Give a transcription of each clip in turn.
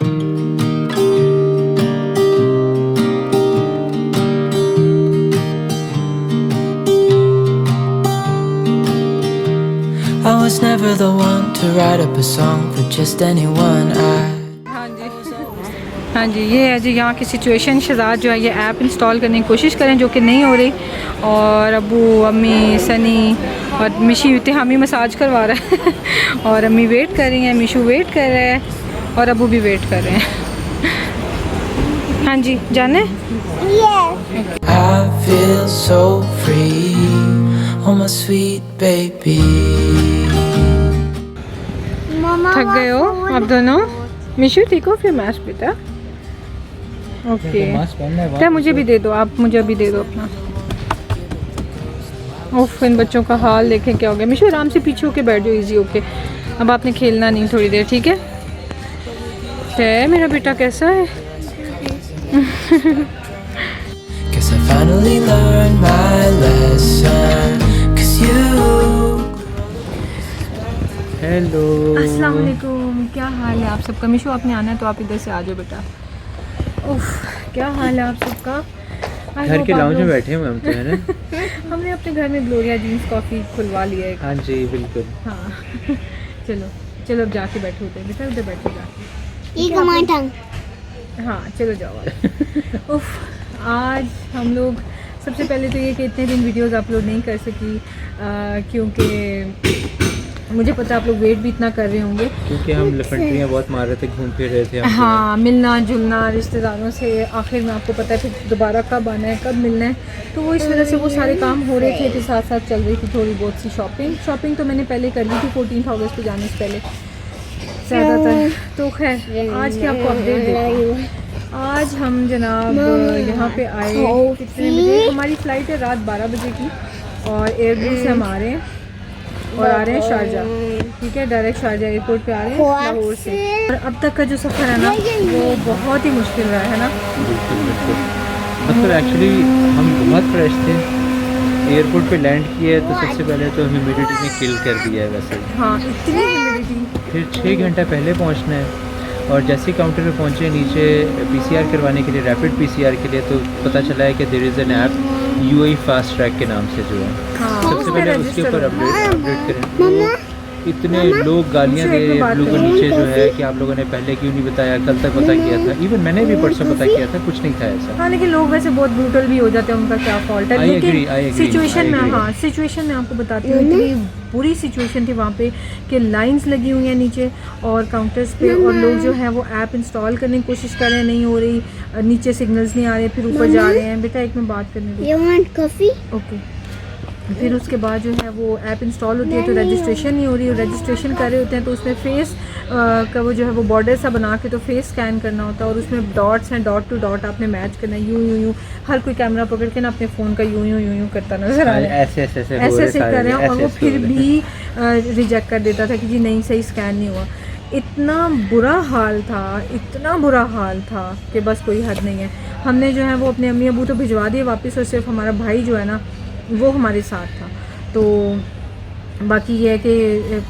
I was never the one to write up a song for just anyone. हाँ जी, ये है जी यहाँ की सिचुएशन। शहजाद जो है ये ऐप इंस्टॉल करने की कोशिश करें जो कि नहीं हो रही, और अबू, अम्मी, सनी और मिशी इत्तेहामी मसाज करवा रहा है और अम्मी वेट कर रही हैं, मिशू वेट कर रहा है और अबू भी वेट कर रहे हैं। हाँ जी, जाने? I feel so free, oh my sweet baby. थक गए हो आप दोनों? मिशू ठीक हो? फिर मैश बेटा। ओके, क्या मुझे भी दे दो, आप मुझे अभी दे दो अपना। उफ, इन बच्चों का हाल देखें क्या हो गया। मिशू आराम से पीछे होके बैठ जाओ, इजी होके। अब आपने खेलना नहीं थोड़ी देर, ठीक है? क्या मेरा बेटा कैसा है? Guess I finally learned my lesson, 'cause you. Hello, अस्सलाम वालेकुम, क्या हाल है आप सबका? मिशू आपने आना है तो आप इधर से आ जाओ बेटा। उफ, क्या हाल है आप सबका? घर के लाउंज में बैठे हुए हम तो है ना। हमने अपने घर में ग्लोरिया जीन्स कॉफ़ी खुलवा लिया है। हाँ जी बिल्कुल। हाँ चलो चलो, अब जाके बैठो उधर बेटा, उधर बैठो जाके। हाँ चलो जाओ। उफ, आज हम लोग सबसे पहले तो ये कि इतने दिन वीडियोस अपलोड नहीं कर सकी, क्योंकि मुझे पता है आप लोग वेट भी इतना कर रहे होंगे, क्योंकि हम लफंटियाँ बहुत मार रहे थे, घूम फिर रहे थे हम। हाँ, मिलना जुलना रिश्तेदारों से, आखिर में आपको पता है फिर दोबारा कब आना है, कब मिलना है, तो वो इस वजह से वो सारे काम हो रहे थे। फिर साथ साथ चल रही थी थोड़ी बहुत सी शॉपिंग तो मैंने पहले कर ली थी 14 अगस्त को जाने से पहले ज़्यादातर। तो खैर आज की आपको अपडेट देती हूँ। आज हम जनाब यहाँ पे आए कितने बजे? हमारी फ़्लाइट है रात 12 बजे की, और एयरपोर्ट से हम आ रहे हैं और आ रहे हैं शारजा, ठीक है? डायरेक्ट शारजा एयरपोर्ट पे आ रहे हैं लाहौर से। और अब तक का जो सफ़र है ना वो बहुत ही मुश्किल रहा है ना। मतलब एक्चुअली हम बहुत फ्रेश थे, एयरपोर्ट पे लैंड किया है तो सबसे पहले तो ह्यूमिडिटी ने किल कर दिया है वैसे। हाँ, इतनी ह्यूमिडिटी। फिर 6 घंटा पहले पहुंचना है, और जैसे ही काउंटर पे पहुंचे नीचे PCR करवाने के लिए, रैपिड PCR के लिए, तो पता चला है कि there is an app UAE fast track के नाम से जो है। हाँ, सबसे पहले उसके ऊपर अपडेट करें। इतने लोग गालियाँ दे रहे हैं लोगों नीचे जो है कि आप लोगों ने पहले क्यों नहीं बताया, कल तक पता किया था। इवन मैंने भी परसों पता किया था, कुछ नहीं था ऐसा। हाँ, लेकिन लोग वैसे बहुत ब्रूटल भी हो जाते हैं, उनका क्या फॉल्ट है। लेकिन सिचुएशन में, हाँ सिचुएशन में आपको बताती हूँ, इतनी बुरी सिचुएशन थी वहाँ पे कि लाइंस लगी हुई हैं नीचे और काउंटर्स पे, और लोग जो है वो ऐप इंस्टॉल करने की कोशिश कर रहे हैं, नहीं हो रही, नीचे सिग्नल्स नहीं आ रहे, फिर ऊपर जा रहे हैं। बेटा एक में बात करने दो। ओके, फिर उसके बाद जो है वो ऐप इंस्टॉल होती है तो रजिस्ट्रेशन नहीं हो रही, रजिस्ट्रेशन कर रहे होते हैं तो उसमें फेस का वो जो है वो बॉर्डर सा बना के तो फेस स्कैन करना होता है, और उसमें डॉट्स हैं, डॉट टू डॉट आपने मैच करना है। यूं हर कोई कैमरा पकड़ के ना अपने फ़ोन का यूं करता नजर आ रहा है, ऐसे कर रहे हैं, और वो फिर भी रिजेक्ट कर देता था कि जी नहीं, सही स्कैन नहीं हुआ। इतना बुरा हाल था कि बस कोई हद नहीं है। हमने जो है वो अपने अम्मी अबू तो भिजवा दिए वापस, और सिर्फ हमारा भाई जो है ना वो हमारे साथ था। तो बाकी ये है कि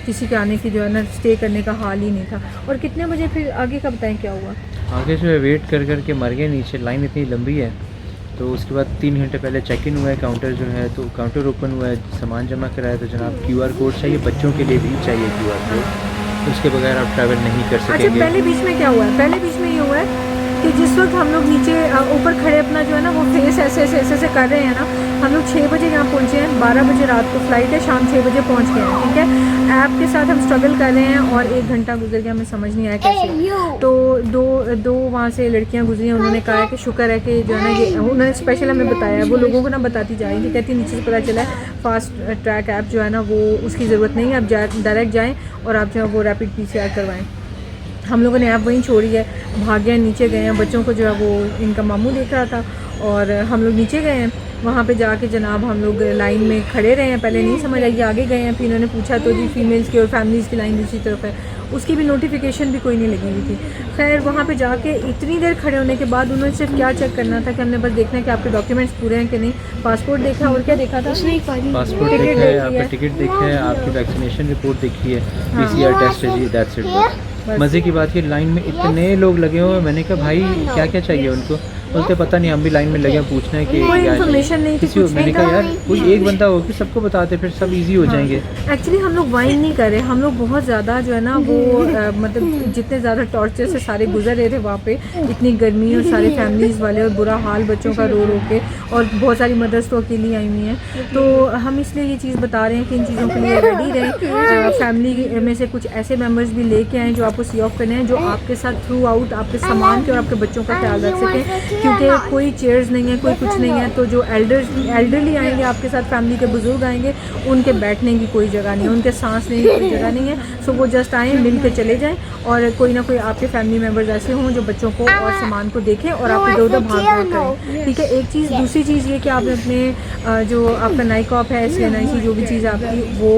किसी के आने की जो है ना स्टे करने का हाल ही नहीं था। और कितने बजे फिर आगे का बताएं क्या हुआ? आगे जो है वेट कर कर के मर गए नीचे, लाइन इतनी लंबी है। तो उसके बाद 3 घंटे पहले चेक इन हुआ है, काउंटर जो है तो काउंटर ओपन हुआ है, सामान जमा कराया, तो जनाब QR कोड चाहिए, बच्चों के लिए भी चाहिए QR कोड, उसके बगैर आप ट्रैवल नहीं कर सकेंगे। अच्छा, पहले बीच में क्या हुआ है? पहले बीच में ये हुआ है कि जिस वक्त हम लोग नीचे ऊपर खड़े अपना जो है ना वो फेस ऐसे कर रहे हैं ना, हम लोग 6 बजे यहाँ पहुँचे हैं, 12 बजे रात को फ़्लाइट है, शाम 6 बजे पहुँच गए हैं, ठीक है? ऐप के साथ हम स्ट्रगल कर रहे हैं और 1 घंटा गुजर गया, हमें समझ नहीं आया कैसे। तो दो वहाँ से लड़कियाँ गुजरी हैं, उन्होंने कहा कि शुक्र है कि जो है ना ये उन्होंने स्पेशल हमें बताया, वो लोगों को ना बताती जा रही थी, कहती नीचे से पता चला है फास्ट ट्रैक ऐप जो है ना वो उसकी ज़रूरत नहीं है, आप डायरेक्ट जाएँ और आप जो है वो रैपिड PCR करवाएँ। हम लोगों ने ऐप वहीं छोड़ी है, भाग गए, नीचे गए हैं, बच्चों को जो है वो इनका मामू देख रहा था और हम लोग नीचे गए हैं। वहाँ पे जाके जनाब हम लोग लाइन में खड़े रहे हैं, पहले नहीं समझ आई, आगे गए हैं, फिर इन्होंने पूछा तो जी फीमेल्स की और फैमिलीज़ की लाइन दूसरी तरफ है, उसकी भी नोटिफिकेशन भी कोई नहीं लगी हुई थी। खैर वहाँ पे जाके इतनी देर खड़े होने के बाद उन्होंने सिर्फ क्या चेक करना था कि हमने बस देखना है कि आपके डॉक्यूमेंट्स पूरे हैं कि नहीं, पासपोर्ट देखा और क्या देखा था, पासपोर्ट देखा है, आपका टिकट देखा है, आपकी वैक्सीनेशन रिपोर्ट देखी है, PCR टेस्ट है जी, दैट्स इट। बस। मज़े की बात है लाइन में इतने लोग लगे हुए हैं, मैंने कहा भाई क्या क्या चाहिए उनको, बोलते पता नहीं हम भी लाइन में लगे हैं पूछना है कि कोई क्या information चाहिए। नहीं थी, किसी कुछ मैंने नहीं कहा था। यार कोई एक बंदा हो कि सबको बताते फिर सब इजी हो जाएंगे। एक्चुअली हम लोग वाइन नहीं कर रहे, हम लोग बहुत ज़्यादा जो है ना वो मतलब जितने ज़्यादा टॉर्चर से सारे गुजर रहे थे वहाँ पे, इतनी गर्मी और सारे फैमिलीज़ वाले और बुरा हाल बच्चों का रो रो के, और बहुत सारी मदर्स तो अकेली आई हुई हैं, तो हम इसलिए ये चीज़ बता रहे हैं कि इन चीज़ों के लिए रेडी रहें। फैमिली में से कुछ ऐसे मेम्बर्स भी लेके आएँ जो आपको सी ऑफ करने हैं, जो आपके साथ थ्रू आउट आपके सामान के और आपके बच्चों का ख्याल रख सकें, क्योंकि कोई चेयर्स नहीं है, कोई कुछ नहीं है, तो जो एल्डरली आएंगे आपके साथ, फैमिली के बुजुर्ग आएंगे, उनके बैठने की कोई जगह नहीं है, उनके सांस लेने की कोई जगह नहीं है। सो वो जस्ट आएँ, मिल के चले जाएं, और कोई ना कोई आपके फैमिली मेम्बर्स ऐसे हों जो बच्चों को और सामान को देखें और आप इधर उधर भाग दौड़ करें, ठीक है। एक चीज़, दूसरी चीज़ ये कि आपने अपने जो आपका नाइक ऑफ है, SNIC जो भी चीज़ आपकी वो,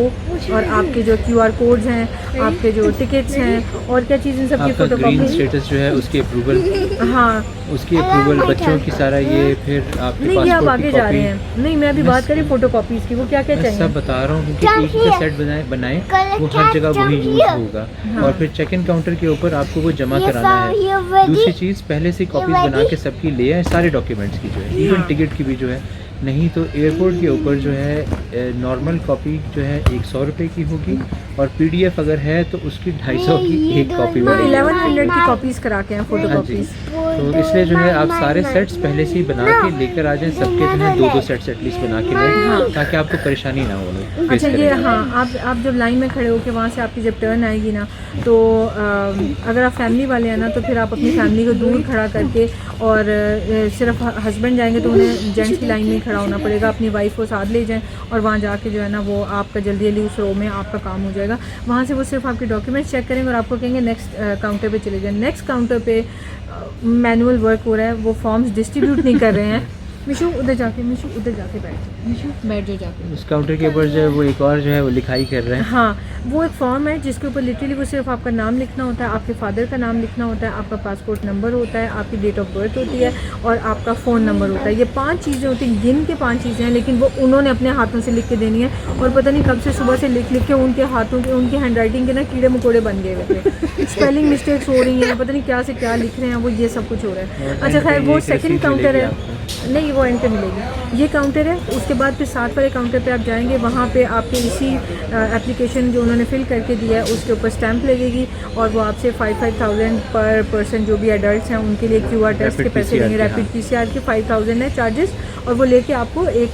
और आपके जो QR कोड्स हैं, आपके जो टिकट्स हैं, और क्या चीज़ इन सब की आपका ग्रीन फोटोकॉपी, स्टेटस जो है उसकी अप्रूवल, हाँ उसकी अप्रूवल बच्चों की सारा ये, फिर आपके नहीं, ये आप पासपोर्ट की आगे जा रहे कॉपी, हैं। नहीं, मैं अभी बात करी फोटो कॉपीज़ की, वो क्या क्या मैं चाहिए। सब बता रहा हूँ क्योंकि एक ही का सेट बनाए वो हर जगह वही यूज़ होगा। और फिर चेक इन काउंटर के ऊपर आपको वो जमा कराना है। दूसरी चीज़, पहले से कॉपीज़ बना के सबकी ले आए, सारे डॉक्यूमेंट्स की जो है, इवन टिकट की भी जो है। नहीं तो एयरपोर्ट के ऊपर जो है नॉर्मल कॉपी जो है 100 रुपये की होगी, और PDF अगर है तो उसकी 250 की एक कॉपी मिलेगी। 1100 की कॉपीज़ करा के हैं, फोटो हाँ जी। कॉपीज़। तो इसलिए जो है आप सारे सेट्स पहले से ही बना के लेकर आ जाएं, सबके जो है 2-2 सेट्स एटलीस्ट बना के लें, ताकि आपको परेशानी ना हो face अच्छा, ये करने में। हाँ, आप जब लाइन में खड़े होके वहाँ से आपकी जब टर्न आएगी ना, तो अगर आप फैमिली वाले हैं ना, तो फिर आप अपनी फैमिली को दूर खड़ा करके, और सिर्फ हस्बैंड जाएंगे तो उन्हें जेंट्स की लाइन में खड़ा होना पड़ेगा, अपनी वाइफ को साथ ले जाएं, और वहाँ जाके जो है ना वो आपका जल्दी जल्दी उस रो में आपका काम हो जाएगा। वहाँ से वो सिर्फ आपके डॉक्यूमेंट्स चेक करेंगे और आपको कहेंगे नेक्स्ट काउंटर पे चले जाएं। नेक्स्ट काउंटर पे मैनुअल वर्क हो रहा है, वो फॉर्म्स डिस्ट्रीब्यूट नहीं कर रहे हैं। मिशू उधर जाके बैठ, मिशू बैठ जाओ जाके। उस काउंटर के ऊपर जो है वो एक और जो है वो लिखाई कर रहे हैं। हाँ, वो एक फॉर्म है जिसके ऊपर लिटरली वो सिर्फ आपका नाम लिखना होता है, आपके फादर का नाम लिखना होता है, आपका पासपोर्ट नंबर होता है, आपकी डेट ऑफ बर्थ होती है, और आपका फ़ोन नंबर होता है। ये 5 चीज़ें होती हैं, गिन के 5 चीज़ें हैं, लेकिन वो उन्होंने अपने हाथों से लिख के देनी है, और पता नहीं कब से सुबह से लिख के उनके हाथों के, उनकी हैंड राइटिंग के ना कीड़े मकोड़े बन गए हुए थे। स्पेलिंग मिस्टेक्स हो रही हैं, पता नहीं क्या से क्या लिख रहे हैं वो, ये सब कुछ हो रहा है। अच्छा खैर, वो सेकंड काउंटर है, नहीं वो एंड पे मिलेगी, ये काउंटर है। उसके बाद फिर 7 वाले काउंटर पे आप जाएंगे, वहाँ पे आपके इसी एप्लीकेशन जो उन्होंने फिल करके दिया है उसके ऊपर स्टैंप लगेगी, और वो आपसे 5,000 पर पर्सन जो भी एडल्ट्स हैं उनके लिए QR टेस्ट के पैसे लेंगे, रैपिड PCR के 5,000 है चार्जेस, और वो लेके आपको एक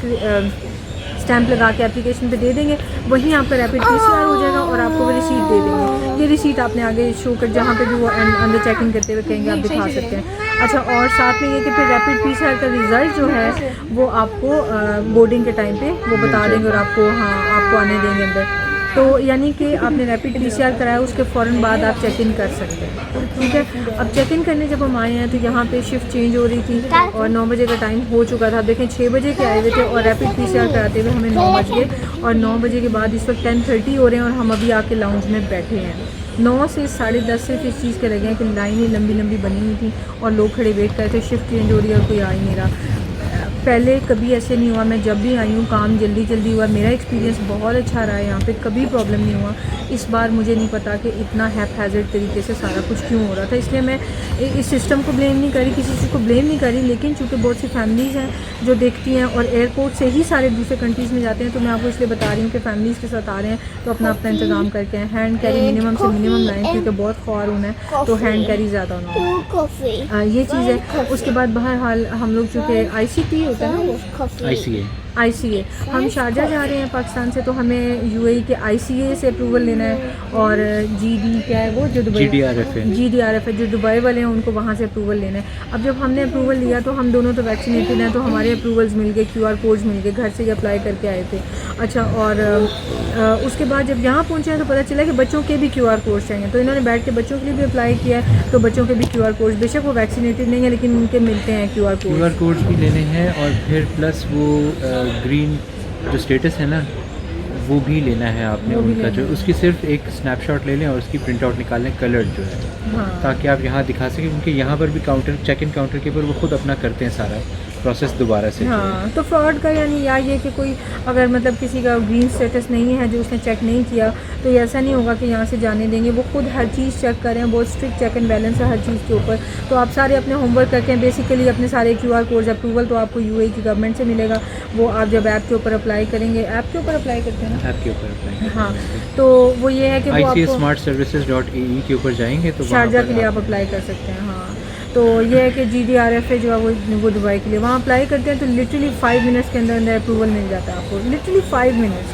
स्टैंप लगा के एप्लीकेशन पे दे देंगे, वहीं आपका रैपिड PCR हो जाएगा, और आपको वो रिसीट दे देंगे। ये रिसीट आपने आगे शो कर, जहाँ पे भी वो अंदर चेकिंग करते हुए कहेंगे आप दिखा सकते हैं। अच्छा, और साथ में ये कि फिर रैपिड PCR का रिज़ल्ट जो है वो आपको बोर्डिंग के टाइम पे वो बता देंगे, और आपको आपको आने देंगे अंदर। तो यानी कि आपने रैपिड PCR कराया, उसके फ़ौरन बाद आप चेक इन कर सकते हैं, ठीक है। अब चेक इन करने जब हम आए हैं तो यहाँ पे शिफ्ट चेंज हो रही थी, और 9 बजे का टाइम हो चुका था। देखें 6 बजे के आए हुए थे, और रैपिड PCR कराते हुए हमें 9 बज गए, और 9 बजे के बाद इस वक्त 10:30 हो रहे हैं, और हम अभी आके लाउंज में बैठे हैं। 9 से 10:30 से इस चीज़ के लगे हैं कि लाइनें लंबी लंबी बनी हुई थी, और लोग खड़े वेट कर रहे थे, शिफ्ट चेंज हो रही है और कोई आ ही नहीं रहा। पहले कभी ऐसे नहीं हुआ, मैं जब भी आई हूँ काम जल्दी जल्दी हुआ, मेरा एक्सपीरियंस बहुत अच्छा रहा है, यहाँ पे कभी प्रॉब्लम नहीं हुआ। इस बार मुझे नहीं पता कि इतना हैज़ार्ड तरीके से सारा कुछ क्यों हो रहा था, इसलिए मैं इस सिस्टम को ब्लेम नहीं करी, किसी चीज़ को ब्लेम नहीं करी, लेकिन चूँकि बहुत सी फैमिलीज़ हैं जो देखती हैं, और एयरपोर्ट से ही सारे दूसरे कंट्रीज़ में जाते हैं, तो मैं आपको इसलिए बता रही हूँ कि फैमिलीज़ के साथ आ रहे हैं तो अपना अपना इंतज़ाम करके आएँ। हैंड कैरी मिनिमम से मिनिमम लाएँ, क्योंकि बहुत ख्वार होना है, तो हैंड कैरी ज़्यादा होना है, ये चीज़ है। उसके बाद बहरहाल हम लोग चूँकि ICT होता है ना, ICA हम शारजा जा रहे हैं पाकिस्तान से, तो हमें UAE के ICA से अप्रूवल लेना है, और GD क्या है वो जो दुबई GDRF है जो दुबई वाले हैं, उनको वहाँ से अप्रूवल लेना है। अब जब हमने अप्रूवल लिया तो हम दोनों तो वैक्सीनेटेड हैं, तो हमारे अप्रूवल्स मिल गए, QR कोड्स मिल गए, घर से ही अप्लाई करके आए थे। अच्छा, और उसके बाद जब यहाँ पहुँचे हैं तो पता चला कि बच्चों के भी QR कोड्स चाहिए, तो इन्होंने बैठ के बच्चों के लिए भी अप्लाई किया है, तो बच्चों के भी QR कोड्स, बेशक वो वैक्सीनेटेड नहीं है लेकिन उनके मिलते हैं QR कोड्स भी लेने हैं, और फिर प्लस वो ग्रीन जो स्टेटस है ना वो भी लेना है आपने, उनका जो उसकी सिर्फ एक स्नैपशॉट ले लें और उसकी प्रिंट आउट निकाल लें कलर्ड जो है, ताकि आप यहाँ दिखा सकें, क्योंकि यहाँ पर भी काउंटर चेक इन काउंटर के ऊपर वो खुद अपना करते हैं सारा, प्रोसेस दोबारा से हाँ, तो फ्रॉड का यानी या ये कि कोई अगर मतलब किसी का ग्रीन स्टेटस नहीं है जो उसने चेक नहीं किया, तो ये ऐसा नहीं होगा कि यहाँ से जाने देंगे। वो खुद हर चीज़ चेक करें, बहुत स्ट्रिक्ट चेक एंड बैलेंस है हर चीज़ के ऊपर। तो आप सारे अपने होमवर्क करके बेसिकली अपने सारे QR कोड्स अप्रूवल तो आपको UAE की गवर्नमेंट से मिलेगा। वो आप जब ऐप के ऊपर अप्लाई करेंगे, ऐप के ऊपर अप्लाई करते हैं ना, ऐप के ऊपर अप्लाई। हाँ, तो वो ये है कि वो आपको ICSmartservices.ae के ऊपर जाएंगे तो शारजा के लिए आप अप्लाई कर सकते हैं। हाँ, तो ये है कि GDRF है जो है वो दुबई के लिए, वहाँ अप्लाई करते हैं तो लिटरली 5 मिनट्स के अंदर अंदर अप्रूवल मिल जाता है आपको, लिटरली 5 मिनट्स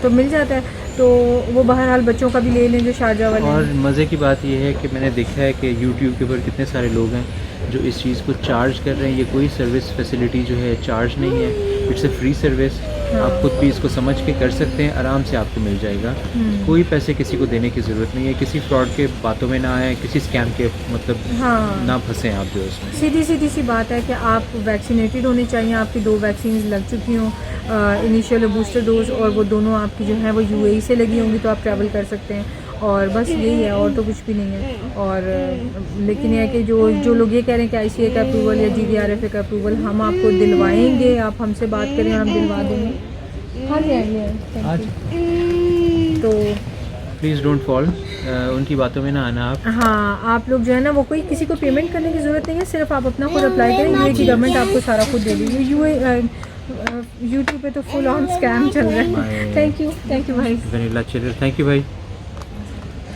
तो मिल जाता है। तो वो बहरहाल बच्चों का भी ले लें जो शारजा वाले। और मज़े की बात यह है कि मैंने देखा है कि YouTube के ऊपर कितने सारे लोग हैं जो इस चीज़ को चार्ज कर रहे हैं। ये कोई सर्विस फैसिलिटी जो है चार्ज नहीं है, इट्स अ फ्री सर्विस। आप खुद भी इसको समझ के कर सकते हैं, आराम से आपको मिल जाएगा। कोई पैसे किसी को देने की ज़रूरत नहीं है, किसी फ्रॉड के बातों में ना आए, किसी स्कैम के मतलब ना फंसे आप जो उसमें। सीधी सी बात है कि आप वैक्सीनेटेड होने चाहिए, आपकी 2 वैक्सीन लग चुकी हों, इनिशियल और बूस्टर डोज, और वो दोनों आपकी जो है वो UAE से लगी होंगी तो आप ट्रैवल कर सकते हैं। और बस यही है, और तो कुछ भी नहीं है। और लेकिन यह है कि जो लोग ये कह रहे हैं कि ICA का अप्रूवल या GDRF का अप्रूवल हम आपको दिलवाएंगे, आप हमसे बात करें, हम दिलवा देंगे। हाँ जी, तो प्लीज़ डोंट फॉल, उनकी बातों में ना आना आप। हाँ, आप लोग जो है ना वो कोई किसी को पेमेंट करने की ज़रूरत नहीं है, सिर्फ आप अपना खुद अप्लाई करें। UAE की गवर्नमेंट आपको सारा खुद दे देगी। YouTube पे तो फुल ऑन स्कैम चल रहा है। थैंक यू भाई। वनीला चिलर, थैंक यू भाई।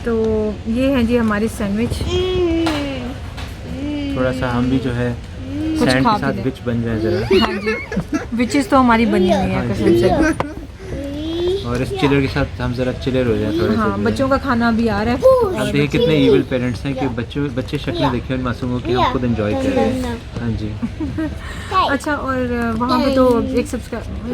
तो ये है जी हमारी सैंडविच। थोड़ा सा हम भी जो है सैंड के साथ विच बन जाए ज़रा। हाँ जी, विचेस तो हमारी बनी हुई है कसम से। और इस चिलर के साथ हम ज़रा चिलर हो जाए थोड़े। हाँ, बच्चों का खाना भी आ रहा है। आप देखिए कितने ईविल पेरेंट्स हैं कि बच्चे शक्लें देखे उन मासूमों की, हम खुद एंजॉय कर रहे हैं। हाँ जी। अच्छा, और वहाँ पे तो एक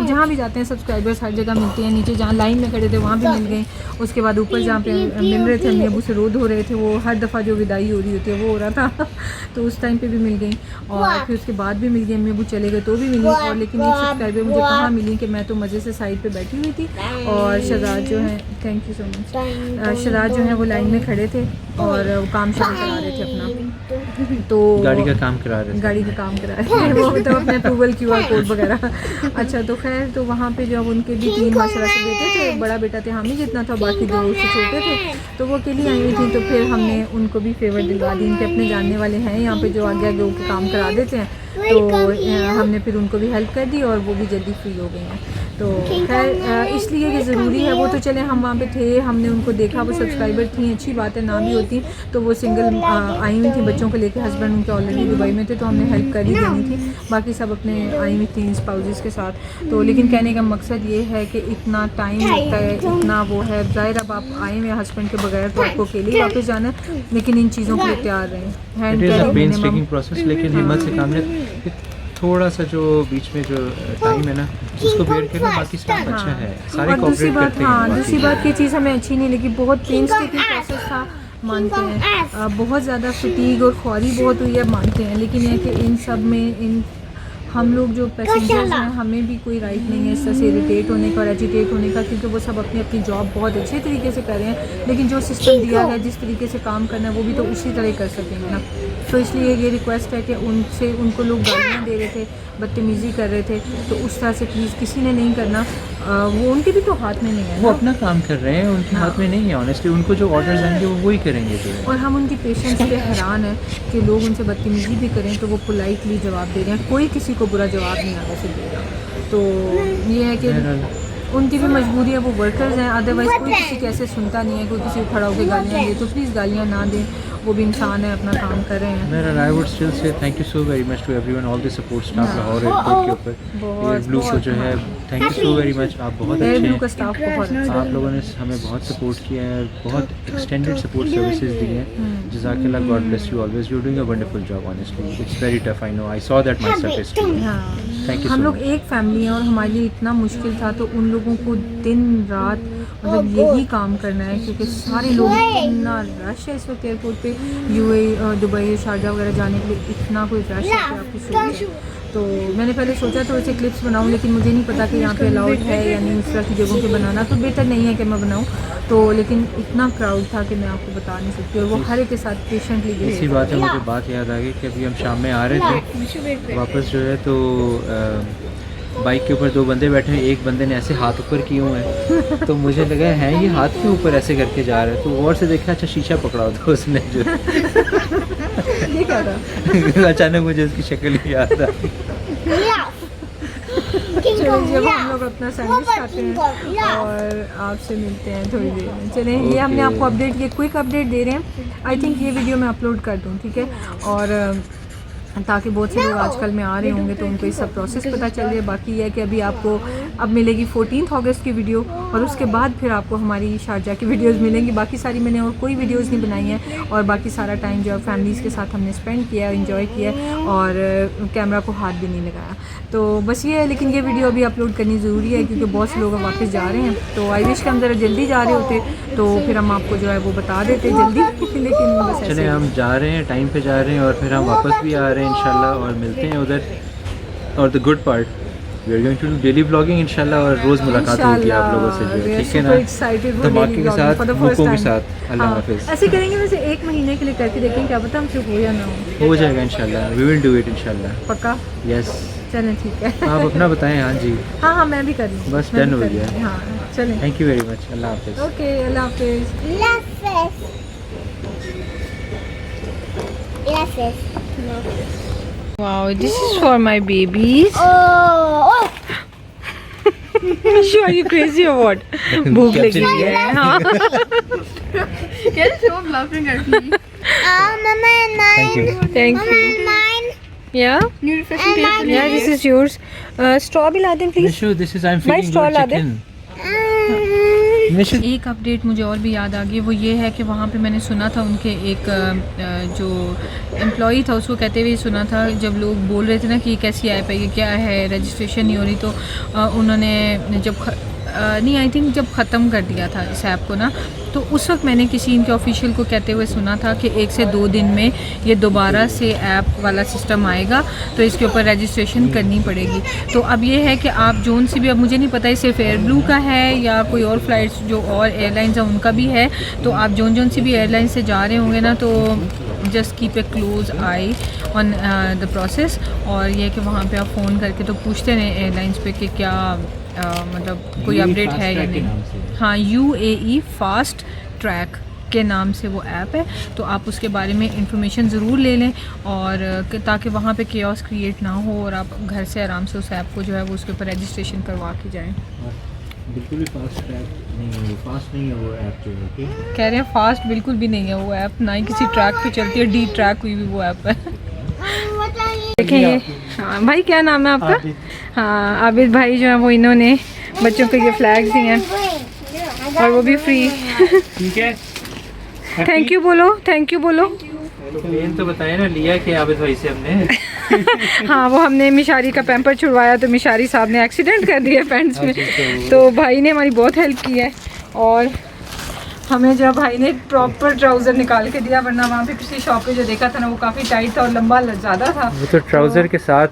जहाँ भी जाते हैं सब्सक्राइबर्स हर जगह मिलते हैं। नीचे जहाँ लाइन में खड़े थे वहाँ भी मिल गए, उसके बाद ऊपर जहाँ पे मिल रहे थे, अम्मी अबू से रोद हो रहे थे, वो हर दफ़ा जो विदाई हो रही होती है वो हो रहा था तो उस टाइम पे भी मिल गई, और फिर उसके बाद भी मिल गई। अम्मी अबू चले गए तो भी मिली। और लेकिन एक सब्सक्राइबर मुझे कहाँ मिली कि मैं तो मज़े से साइड पर बैठी हुई थी, और शहजाद जो है, thank you so much, Shahzad जो है वो लाइन में खड़े थे और वो काम करा रहे थे अपना, तो गाड़ी का काम करा रहे थे वो तो अपने अप्रूवल QR कोड वगैरह। अच्छा, तो खैर, तो वहाँ पे जब उनके भी 3 माशाल्लाह से बेटे थे, एक बड़ा बेटा थे हामी जितना था, बाकी 2 उससे छोटे थे, तो वो अकेली आई हुई थी। तो फिर हमने उनको भी फेवर दिलवा दी, इनके अपने जानने वाले हैं यहाँ पे जो आगे आगे के काम करा देते हैं, तो हमने फिर उनको भी हेल्प कर दी और वो भी जल्दी फ्री हो गई हैं। तो खैर इसलिए कि ज़रूरी है, वो तो चले हम वहाँ पे थे, हमने उनको देखा, वो सब्सक्राइबर थी, अच्छी बात है, ना भी होती तो वो सिंगल आई हुई थी बच्चों को लेके, हस्बैंड उनके ऑलरेडी दुबई में थे, तो हमने हेल्प कर ही देनी थी, बाकी सब अपने आई हुई थी स्पाउसेस के साथ। तो लेकिन कहने का मकसद ये है कि इतना टाइम लगता है, इतना वो है, ज़ाहिर अब आप आए हुए हस्बैंड के बगैर तो आपको अकेले ही वापस जाना है, लेकिन इन चीज़ों के लिए तैयार रहें। प्रोसेस, लेकिन हिम्मत से काम लें। थोड़ा सा जो बीच में जो टाइम है ना उसको बेयर करना, बाकी स्टाफ अच्छा है, सारे कोऑपरेट करते हैं। हाँ, दूसरी बात ये चीज़ हमें अच्छी नहीं लगी, बहुत पेंस्टेकिंग प्रोसेस था, मानते हैं, बहुत ज़्यादा फटीग और ख्वारी बहुत हुई है, मानते हैं, लेकिन यह कि इन सब में हम लोग जो पैसेंजर्स हैं हमें भी कोई राइट नहीं है इस तरह से इरिटेट होने का और एजिटेट होने का, क्योंकि वो सब अपनी अपनी जॉब बहुत अच्छे तरीके से कर रहे हैं, लेकिन जो सिस्टम दिया है, जिस तरीके से काम करना है, वो भी तो उसी तरह कर सकेंगे ना। तो इसलिए ये रिक्वेस्ट है कि उनको लोग गालियाँ दे रहे थे, बदतमीज़ी कर रहे थे, तो उस तरह से प्लीज़ किसी ने नहीं करना। वो उनके भी तो हाथ में नहीं है, वो अपना काम कर रहे हैं, उनके हाथ में नहीं है ऑनेस्टली, उनको जो ऑर्डर्स आएंगे वो वही करेंगे जो है। और हम उनकी पेशेंस पे हैरान है कि लोग उनसे बदतमीज़ी भी करें तो वो पोलाइटली जवाब दे रहे हैं, कोई किसी को बुरा जवाब नहीं आगे से दे रहा। तो ये है कि उनकी भी मजबूरी है, वो वर्कर्स हैं, अदरवाइज़ कोई किसी कैसे सुनता नहीं है, कोई किसी को खड़ा होकर गालियाँ दे, तो प्लीज़ गालियाँ ना दें, वो भी इंसान है, अपना काम कर रहे हैं। मेरा I would still say thank you so very much to everyone, all the support staff Lahore airport के ऊपर, एयर ब्लू को जो है thank you so very much, आप बहुत अच्छे हैं, का स्टाफ बहुत अच्छा है, आप लोगों ने हमें बहुत सपोर्ट किया है, बहुत एक्सटेंडेड सपोर्ट सर्विसेज दी हैं, जज़ाकल्लाह, God bless you always, you doing a wonderful job, honestly it's very tough, I know, I saw that my self yesterday. Thank you. हम लोग एक फैमिली हैं और हमारे लिए इतना मुश्किल था, तो उन लोगों को दिन रात मतलब यही काम करना है, क्योंकि सारे लोग, इतना रश है इस वक्त एयरपोर्ट पे, UAE दुबई शारजा वगैरह जाने के लिए, इतना कोई रश है कि आपकी सोच है। तो मैंने पहले सोचा था वैसे क्लिप्स बनाऊँ, लेकिन मुझे नहीं पता कि यहाँ पे अलाउड है या नहीं इस तरह की जगहों पे बनाना, तो बेहतर नहीं है कि मैं बनाऊँ। तो लेकिन इतना क्राउड था कि मैं आपको बता नहीं सकती, और वो हर एक के साथ पेशेंटली इसी बात है, मुझे बात याद आ गई कि अभी हम शाम में आ रहे थे वापस जो है, तो बाइक के ऊपर 2 बंदे बैठे हैं, एक बंदे ने ऐसे हाथ ऊपर किए हुए हैं, तो मुझे लगा है ये हाथ के ऊपर ऐसे करके जा रहा है, तो और से देखा अच्छा शीशा पकड़ा होता उसने जो ये क्या था। अचानक मुझे उसकी शक्ल ही याद आ चलो जब हम लोग अपना सैंडविच खाते हैं और आपसे मिलते हैं थोड़ी देर में। चलें ये हमने आपको अपडेट, ये क्विक अपडेट दे रहे हैं। आई थिंक ये वीडियो मैं अपलोड कर दूँ, ठीक है, और ताकि बहुत से लोग आजकल में आ रहे होंगे तो उनको इस सब प्रोसेस पता चल जाए। बाकी ये है कि अभी आपको अब मिलेगी 14 अगस्त की वीडियो, और उसके बाद फिर आपको हमारी शारजा की वीडियोस मिलेंगी। बाकी सारी मैंने और कोई वीडियोस नहीं बनाई हैं, और बाकी सारा टाइम जो फैमिलीज़ के साथ हमने स्पेंड किया, एंजॉय किया, और कैमरा को हाथ भी नहीं लगाया। तो बस ये है, लेकिन ये वीडियो अभी अपलोड करनी ज़रूरी है क्योंकि बहुत से लोग वापस जा रहे हैं। तो आई विश कि हम ज़रा जल्दी जा रहे होते तो फिर हम आपको जो है वो बता देते जल्दी लेकिन बस ऐसे चले हम जा रहे हैं, टाइम पे जा रहे हैं, और फिर हम वापस भी आ रहे हैं इंशाल्लाह, और मिलते हैं उधर। और the good part, we are going to do daily blogging इंशाल्लाह, और रोज़ मुलाकात होगी आप लोगों से जो है, ठीक है ना, धमाके के साथ, मुकों के साथ। अल्लाह हाफिज़। ऐसे करेंगे, वैसे 1 महीने के लिए करके देखेंगे, क्या पता हमसे हो या ना हो जाएगा इंशाल्लाह, वी विल डू इट इंशाल्लाह। पक्का? यस। चलें ठीक है। आप अपना बताएं। हाँ जी, हाँ मैं भी कर लूँ, बस डन हो गया। हाँ चलें, थैंक यू वेरी मच। अल्लाह हाफिज़। ओके, अल्लाह हाफिज़। Wow, this is for my babies. Sure, you crazy or what? भूख लगी है। हाँ। Stop laughing at me. Thank you. Thank you. Yeah. New refreshing taste. Yeah, this is yours. Straw भी ला दें please. Nishu, this is I'm भाई feeding straw your ला दे। chicken. Nishu, एक अपडेट मुझे और भी याद आ गई, वो ये है कि वहाँ पे मैंने सुना था उनके एक जो एम्प्लॉई था उसको कहते हुए सुना था, जब लोग बोल रहे थे ना कि ये कैसी ऐप है, ये क्या है, रजिस्ट्रेशन नहीं हो रही, तो उन्होंने जब नहीं आई थिंक जब ख़त्म कर दिया था इस ऐप को ना, तो उस वक्त मैंने किसी इनके ऑफिशियल को कहते हुए सुना था कि 1 से 2 दिन में ये दोबारा से ऐप वाला सिस्टम आएगा, तो इसके ऊपर रजिस्ट्रेशन करनी पड़ेगी। तो अब ये है कि आप जोन सी भी, अब मुझे नहीं पता ये सिर्फ एयर ब्लू का है या कोई और फ़्लाइट्स जो और एयरलाइंस हैं उनका भी है, तो आप जोन सी भी एयरलाइन से जा रहे होंगे ना, तो just keep a close I on the process. और ये कि वहाँ पे आप फ़ोन करके तो पूछते रहें एयरलाइंस पे कि क्या मतलब कोई अपडेट है या नहीं। हाँ, UAE फास्ट ट्रैक के नाम से वो ऐप है, तो आप उसके बारे में इंफॉर्मेशन ज़रूर ले लें, और ताकि वहाँ पे केओस क्रिएट ना हो, और आप घर से आराम से उस ऐप को जो है वो उसके ऊपर रजिस्ट्रेशन करवा के जाएँ। बिल्कुल भी फास्ट ट्रैक नहीं है, फास्ट नहीं है वो ऐप जो है, ओके? कह रहे हैं फास्ट बिल्कुल भी नहीं है वो ऐप, ना ही किसी ट्रैक पे चलती है, डी ट्रैक हुई भी वो ऐप है। देखें ये, हाँ भाई क्या नाम है आपका? हाँ आबिद भाई जो है वो, इन्होंने बच्चों को ये फ्लैग्स दिए हैं और वो भी फ्री। ठीक है, थैंक यू बोलो, थैंक यू बोलो। मेन तो बताया ना, लिया कि आबिद भाई से हमने। हाँ वो हमने मिशारी का पैम्पर छुड़वाया, तो मिशारी साहब ने एक्सीडेंट कर दिया पैंट्स में, तो भाई ने हमारी बहुत हेल्प की है, और हमें जब भाई ने प्रॉपर ट्राउज़र निकाल के दिया, वरना वहाँ पे पिछली शॉप पे जो देखा था ना वो काफ़ी टाइट था और लंबा ज़्यादा था, वो तो ट्राउज़र के साथ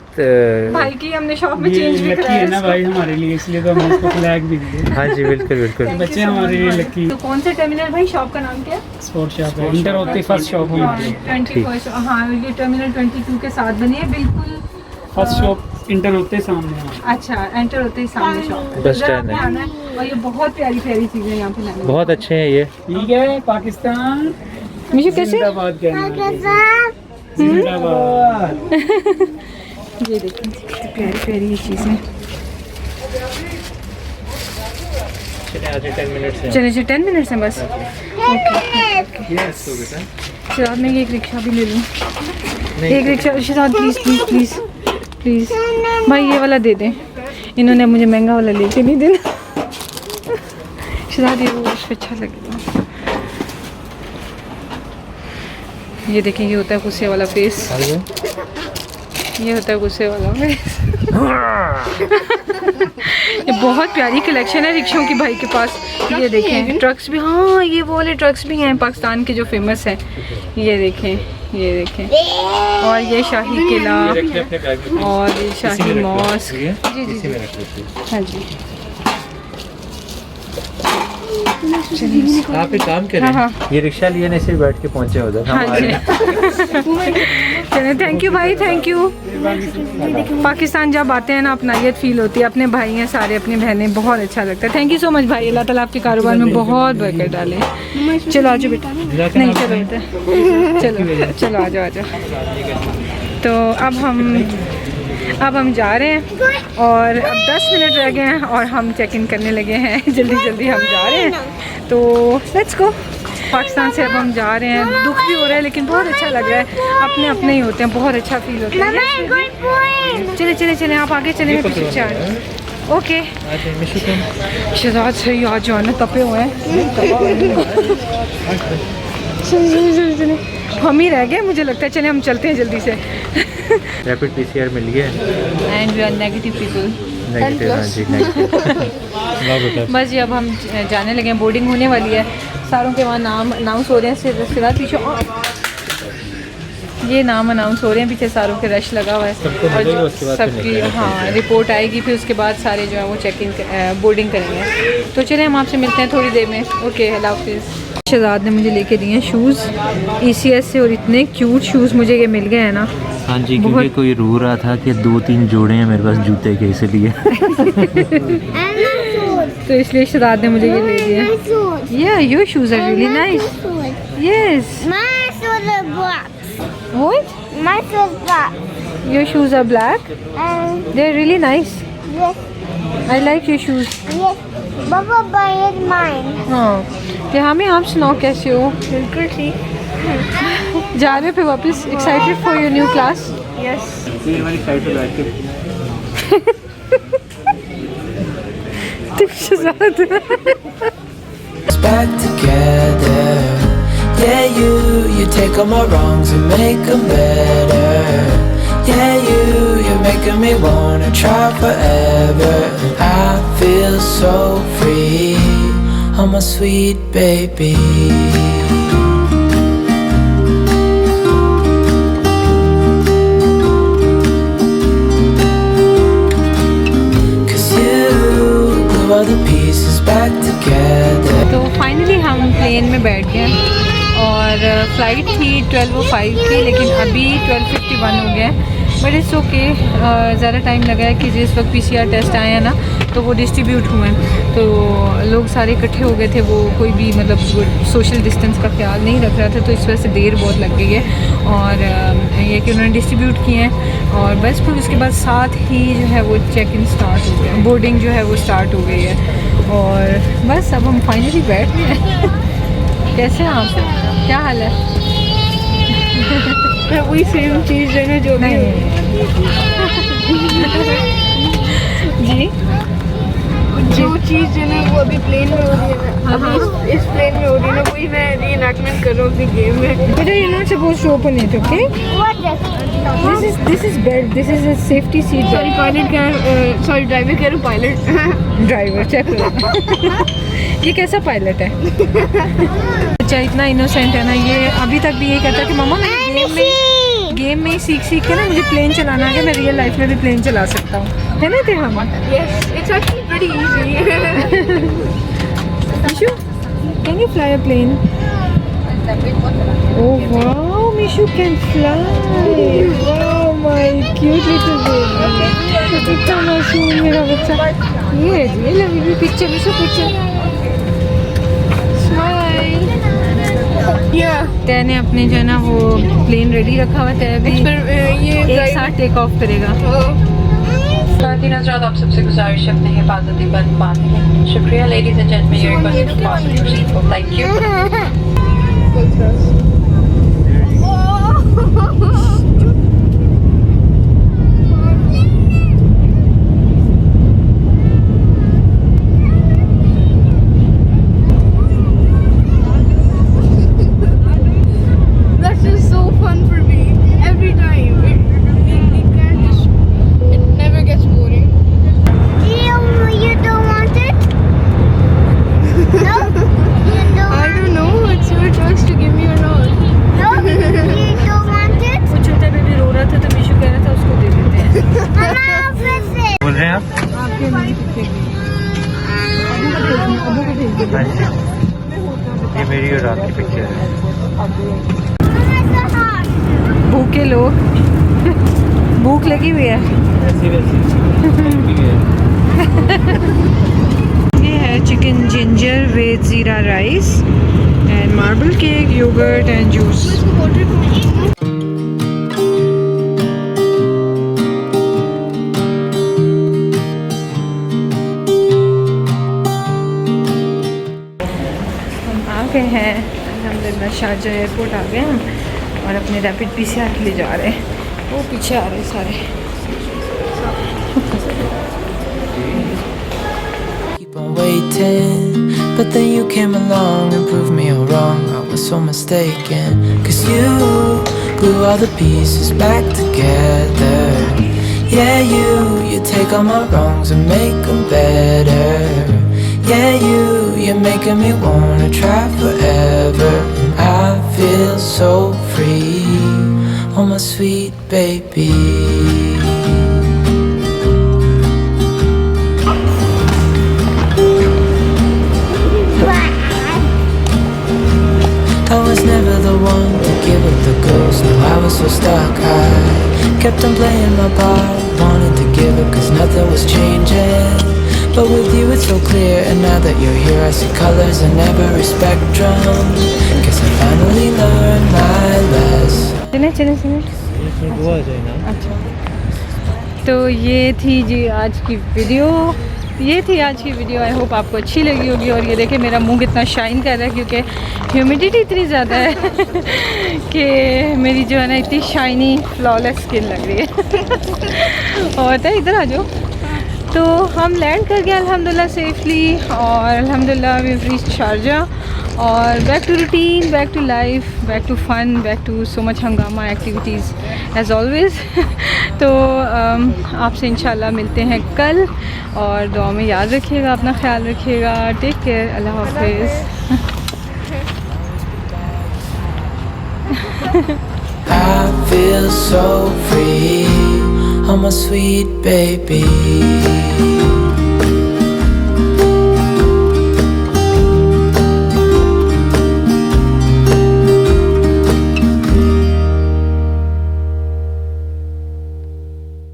भाई की हमने शॉप में चेंज भी कराया है ना भाई हमारे लिए, इसलिए तो हम उसको फ्लैग भी दिए। हाँ जी बिल्कुल बिल्कुल। बच्चे हमारे लिए लकी। तो कौन से टर्मिनल भाई, शॉप का नाम क्या है? स्पोर्ट शॉप है, इंटर होती फर्स्ट शॉप हमारी। 21, हाँ ये टर्मिनल 22 के साथ बनी है बिल्कुल, फर्स्ट शॉप इंटर होते सामने है। अच्छा एंटर होते ही सामने शॉप, बस स्टैंड है। और ये बहुत प्यारी प्यारी चीज़ें यहाँ पे लाने, बहुत अच्छे हैं ये। ठीक है, पाकिस्तान मुझे कैसे जिंदाबाद कहना है। जिंदाबाद। ये देखिए प्यारी प्यारी ये चीज़ें। चलिए 10 मिनट्स हैं। चलिए 10 मिनट्स हैं बस। ओके यस हो बेटा। शायद मैं एक रिक्शा भी ले लूँ, एक रिक्शा शायद, प्लीज़ प्लीज़ प्लीज़ प्लीज़ भाई ये वाला दे दें, इन्होंने मुझे महंगा वाला लेके नहीं देना, शायद ये वो उससे अच्छा लगेगा। ये देखें, ये होता है गुस्से वाला फेस, ये होता है गुस्से वाला फेस। ये बहुत प्यारी कलेक्शन है रिक्शों की भाई के पास, ये देखें ट्रक्स भी, हाँ ये वो वाले ट्रक्स भी हैं पाकिस्तान के जो फेमस हैं, ये देखें ये देखें, और ये शाही किला और ये शाही मॉस्क। जी जी जी, हाँ जी। आप एक काम करें, हाँ। ये रिक्शा लिए ने सिर्फ बैठ के पहुंचे उधर। हाँ जी। चलिए, थैंक यू भाई, थैंक यू। पाकिस्तान जब आते हैं ना, अपनायत फील होती है, अपने भाई हैं सारे, अपनी बहनें, बहुत अच्छा लगता है। थैंक यू सो मच भाई, अल्लाह ताला आपके कारोबार में बहुत बरकत डाले। चलो आ जाओ बेटा, नहीं चलो बेटा, चलो चलो आ जाओ आ जाओ। तो अब हम जा रहे हैं और अब 10 मिनट रह गए हैं और हम चेक इन करने लगे हैं। जल्दी जल्दी हम जा रहे हैं, तो लेट्स गो। पाकिस्तान से अब हम जा रहे हैं, दुख भी हो रहा है लेकिन बहुत अच्छा लग रहा है, अपने अपने ही होते हैं, बहुत अच्छा फील होता है। चले चले चले, आप आगे चले, मैं पीछे आ रही हूँ। ओके शहजाद सही आ जाओ ना, तपे हुए हैं। चले चले, हम ही रह गए मुझे लगता है। चले हम चलते हैं जल्दी से। रैपिड पीसीआर मिल गया and we are negative people. बस जी अब हम जाने लगे हैं, बोर्डिंग होने वाली है। सारों के वहाँ नाम अनाउंस हो रहे हैं, सिवा पीछे ये नाम अनाउंस हो रहे हैं, पीछे सारों के रश लगा हुआ है और सबकी हाँ रिपोर्ट आएगी, फिर उसके बाद सारे जो है वो चेक इन बोर्डिंग करेंगे। तो चलिए हम आपसे मिलते हैं थोड़ी देर में। ओके, अल्लाह हाफिज़। शहजाद ने मुझे लेके दिए हैं शूज़ ECS से, और इतने क्यूट शूज़ मुझे ये मिल गए हैं ना। हाँ जी, क्योंकि कोई रो रहा था कि 2-3 जोड़े हैं मेरे पास जूते के, इसलिए तो इसलिए शहजाद ने मुझे ये ले दिए। Yeah your shoes are really nice. Yes, what? My shoes black. Your shoes are black? They're really nice. Yes, I like your shoes. yes. Baba buy mine. हाँ, क्या हमें आप सुनाओ कैसे हो? बिल्कुल ठीक। जा रहे हो फिर वापस? Excited for your new class? Yes. ये वाली साइड पे बैठ के तुम Shahzad back together. Yeah, you take all my wrongs and make them better. Yeah, you're making me wanna try forever. And I feel so free, I'm a sweet baby. Cause you glue all the pieces back together. तो finally हम plane में बैठ गए और flight थी 12:05 की, लेकिन अभी 12:51 हो गया है। बट इट्स ओके, ज़्यादा टाइम लगा है कि जिस वक्त PCR टेस्ट आए हैं ना तो वो डिस्ट्रीब्यूट हुए हैं, तो लोग सारे इकट्ठे हो गए थे, वो कोई भी मतलब सोशल डिस्टेंस का ख्याल नहीं रख रहा था, तो इस वजह से देर बहुत लग गई है। और ये कि उन्होंने डिस्ट्रीब्यूट किए हैं और बस फिर उसके बाद साथ ही जो है वो चेक इन स्टार्ट हो गया, बोर्डिंग जो है वो स्टार्ट हो गई है। और बस अब हम फाइनली बैठ गए हैं। कैसे हैं आप? क्या हाल है? वही सेम चीज़ है ना जो भी जी, जो चीज़ है ना वो अभी प्लेन में हो रही है ना, अभी इस प्लेन में हो रही है ना, वही मैं रीएनैक्टमेंट कर रहा हूँ अपनी गेम में। बेटा you're not supposed to open it, okay? What is? This is belt. This is a safety seat sorry belt. Pilot कह सॉरी ड्राइवर कह रहा हूँ, पायलट। ड्राइवर चेक करो। ये कैसा पायलट है? बच्चा इतना इनोसेंट है ना, ये अभी तक भी ये कहता है कि मम्मा मैं गेम में ही सीख के ना मुझे प्लेन चलाना है, मैं रियल लाइफ में भी प्लेन चला सकता हूँ, है ना? थे हम Yes, it's actually pretty easy. Mishu, can you fly a plane? Oh wow, Mishu can fly. Wow, my cute little baby. इतना मासूम मेरा बच्चा। ये ले picture, Mishu picture. Smile. Yeah. तय ने अपने जो है ना वो प्लेन रेडी रखा हुआ है, तय भी ये एक साथ टेक ऑफ करेगा। हज़रात, आप सबसे गुजारिश है अपने हिफाजती बंद बांधें। शुक्रिया ladies and gentleman, your request to fast your seat belt, thank you. That's just so fun for me. Every time. It can't just. It never gets boring. You don't want it? No? You don't I don't know. It's your choice to give me or not. No? You don't ये लोग भूख लगी हुई है। ऐसी वैसी ये है chicken ginger with jeera rice and marble cake, yogurt and juice. आ गए हैं अल्हम्दुलिल्लाह, शारजा एयरपोर्ट आ गए हम और अपने रैपिड PCR के लिए जा रहे हैं। वो पीछे आ रहे हैं सारे। Keep on waiting, but then you came along and proved me all wrong. I was so mistaken, 'cause you glue all the pieces back together. Yeah, you take all my wrongs and make them better. Yeah, you're making me wanna try forever. And I feel so free, oh my sweet baby. I was never the one to give up the ghost. No, I was so stuck. I kept on playing my part, wanted to give up 'cause nothing was changing. But with you it's so clear, and now that you're here I see colors in every spectrum. 'Cause I finally learned my lesson. चले वो आ जाए ना। अच्छा, तो ये थी जी आज की वीडियो। आई होप आपको अच्छी लगी होगी। और ये देखिए मेरा मुंह कितना शाइन कर रहा है क्योंकि ह्यूमिडिटी इतनी ज़्यादा है कि मेरी जो है ना इतनी शाइनी फ्लॉलेस स्किन लग रही है। और तो इधर आ जाओ। तो हम लैंड कर गए अल्हम्दुलिल्लाह सेफली और अल्हम्दुलिल्लाह वी रीच्ड शारजा और back to routine, back to life, back to fun, back to so much हंगामा एक्टिविटीज़ एज ऑलवेज़। तो आपसे इंशाल्लाह मिलते हैं कल और दुआ में याद रखिएगा, अपना ख्याल रखिएगा। टेक केयर, अल्लाह हाफिज़। I feel so free, oh my sweet baby.